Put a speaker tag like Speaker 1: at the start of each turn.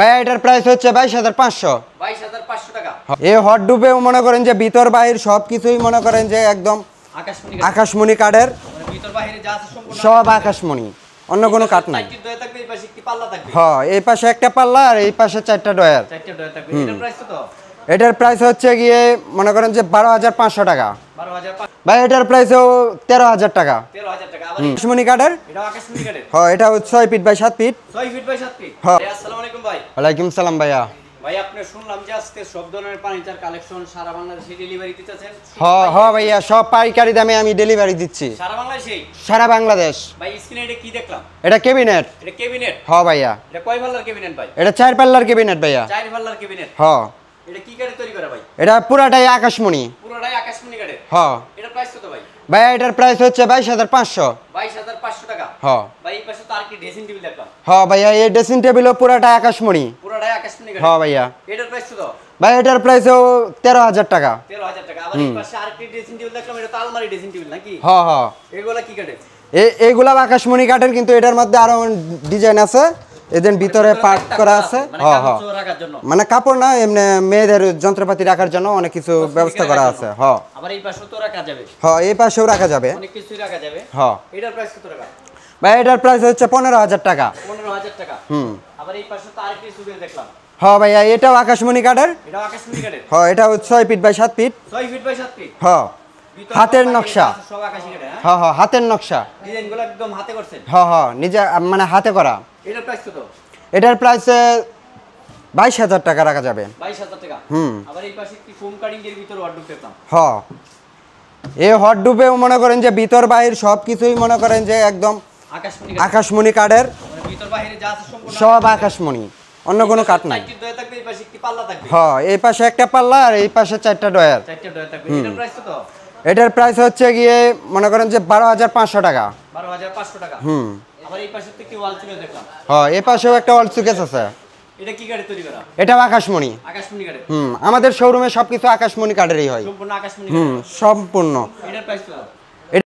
Speaker 1: ভাই এটার প্রাইস হচ্ছে 22,500
Speaker 2: টাকা।
Speaker 1: এই হট ডুবেও মনে করেন যে ভিতর বাহির সবকিছুই মনে করেন যে একদম আকাশমণি কাঠের,
Speaker 2: ভিতর বাইরে যা আছে সম্পূর্ণ
Speaker 1: সব আকাশমণি, অন্য কোনো কাঠ নাই।
Speaker 2: চারটি ডয়া থাকবে, এই পাশে একটি পাল্লা থাকবে।
Speaker 1: হ্যাঁ, এই পাশে একটা পাল্লা আর এই পাশে চারটা ডয়ার।
Speaker 2: চারটি ডয়া থাকবে। এটার প্রাইস কত?
Speaker 1: এটার প্রাইস হচ্ছে গিয়ে মনে করেন যে 12,500 টাকা।
Speaker 2: 12,500।
Speaker 1: ভাই এটার প্রাইসও 13,000 টাকা।
Speaker 2: 13,000 টাকা। আবার
Speaker 1: আকাশমণি কাঠের,
Speaker 2: এটা আকাশমণি কাঠের।
Speaker 1: হ্যাঁ এটা 6 feet by 7 feet.
Speaker 2: 6 feet by 7 feet.
Speaker 1: হ্যাঁ।
Speaker 2: আসসালামু আলাইকুম ভাই।
Speaker 1: ওয়ালাইকুম সালাম ভাইয়া।
Speaker 2: ভাই আপনি শুনলাম যে আজকে সব ধরনের ফার্নিচার কালেকশন সারা বাংলাদেশে ডেলিভারি দিতেছেন।
Speaker 1: হ্যাঁ হ্যাঁ ভাইয়া, সব পাইকারি দামে আমি ডেলিভারি দিচ্ছি
Speaker 2: সারা বাংলাদেশেই?
Speaker 1: সারা বাংলাদেশ।
Speaker 2: ভাই স্ক্রিনে এটা কি দেখলাম?
Speaker 1: এটা ক্যাবিনেট।
Speaker 2: এটা ক্যাবিনেট?
Speaker 1: হ্যাঁ ভাইয়া।
Speaker 2: এটা কয় পাল্লার ক্যাবিনেট ভাই?
Speaker 1: এটা 4 পাল্লার ক্যাবিনেট ভাইয়া।
Speaker 2: 4 পাল্লার ক্যাবিনেট।
Speaker 1: হ্যাঁ।
Speaker 2: এটা কি কাঠে তৈরি করা ভাই?
Speaker 1: এটা পুরাটাই আকাশমণি।
Speaker 2: পুরোটাই আকাশমণি কাঠের।
Speaker 1: হ্যাঁ।
Speaker 2: এটার প্রাইস কত ভাই?
Speaker 1: ভাইয়া এটার প্রাইস হচ্ছে 22,500।
Speaker 2: 22,500 টাকা।
Speaker 1: হ্যাঁ।
Speaker 2: ভাই এই পাশে তো আর কি ড্রেসিং টেবিল দেখলাম।
Speaker 1: হ্যাঁ ভাইয়া, এই ড্রেসিং টেবিলও পুরাটাই আকাশমণি।
Speaker 2: পুরোটাই আকাশমণি কাঠের।
Speaker 1: হ্যাঁ ভাইয়া।
Speaker 2: এটার প্রাইস কত?
Speaker 1: ভাই এটার প্রাইসও 13,000 টাকা।
Speaker 2: 13,000 টাকা। আবার এই পাশে আরেকটি ড্রেসিং টেবিল দেখলাম, এটা তো আলমারি ড্রেসিং টেবিল নাকি?
Speaker 1: হ্যাঁ হ্যাঁ।
Speaker 2: এগুলা কি কাঠের?
Speaker 1: এইগুলা আকাশমণি কাঠের, কিন্তু এটার মধ্যে আরো ডিজাইন আছে। এদের ভিতরে পার্ট করা আছে। হ্যাঁ হ্যাঁ,
Speaker 2: রাখার জন্য
Speaker 1: মানে কাপড় না, এমনি মেয়েদের যন্ত্রপাতি রাখার জন্য অনেক কিছু ব্যবস্থা করা আছে। হ্যাঁ।
Speaker 2: আবার এই পাশেও তো রাখা যাবে।
Speaker 1: হ্যাঁ, এই পাশেও রাখা যাবে,
Speaker 2: অনেক কিছুই রাখা যাবে।
Speaker 1: হ্যাঁ।
Speaker 2: এটার প্রাইস কত টাকা?
Speaker 1: ভাই এটার প্রাইস হচ্ছে 15,000 টাকা।
Speaker 2: 15,000 টাকা। আবার এই পাশে তো আরেকটি সুবিধা দেখলাম।
Speaker 1: হ্যাঁ ভাইয়া, এটাও আকাশমণি কাঠের।
Speaker 2: এটাও আকাশমণি কাঠের।
Speaker 1: হ্যাঁ, এটা 6 feet by 7 feet.
Speaker 2: 6 feet by 7 feet.
Speaker 1: হ্যাঁ। হাতের নকশা।
Speaker 2: সব আকাশী কাঠের।
Speaker 1: হ্যাঁ হ্যাঁ, হাতের নকশা।
Speaker 2: ডিজাইনগুলো একদম হাতে করছেন?
Speaker 1: হ্যাঁ হ্যাঁ, নিজে মানে হাতে করা।
Speaker 2: এটার প্রাইস কত?
Speaker 1: এটার প্রাইস 22,000 টাকা রাখা যাবে।
Speaker 2: 22,000 টাকা। আবার এই পাশে কি ফোম কাটিং এর ভিতর ওয়ার্ডরোব দেখলাম।
Speaker 1: হ্যাঁ, এই হট ডুবেও মনে করেন যে ভিতর বাহির সবকিছুই মনে করেন যে একদম আকাশমণি কাঠের,
Speaker 2: ভিতর বাইরে যা আছে সম্পূর্ণ
Speaker 1: সব আকাশমণি, অন্য কোনো কাঠ নাই।
Speaker 2: চারটি ডয়া থাকবে, এই পাশে একটি পাল্লা থাকবে।
Speaker 1: হ্যাঁ, এই পাশে একটা পাল্লা আর এই পাশে চারটা ডয়ার।
Speaker 2: চারটি ডয়া থাকবে। এটার প্রাইস কত?
Speaker 1: এটার প্রাইস হচ্ছে গিয়ে মনে করেন যে 12,500 টাকা।
Speaker 2: 12,500 টাকা। আবার এই পাশে তো কি ওয়াল ছিল দেখলাম।
Speaker 1: হ্যাঁ, এই পাশেও একটা ওয়াল সুকেস আছে।
Speaker 2: এটা কি কাঠে তৈরি করা?
Speaker 1: এটাও আকাশমণি।
Speaker 2: আকাশমণি কাঠের।
Speaker 1: আমাদের শোরুমে সবকিছু আকাশমণি কাঠেরই হয়।
Speaker 2: সম্পূর্ণ আকাশমণি।
Speaker 1: সম্পূর্ণ।
Speaker 2: এটার প্রাইস কত?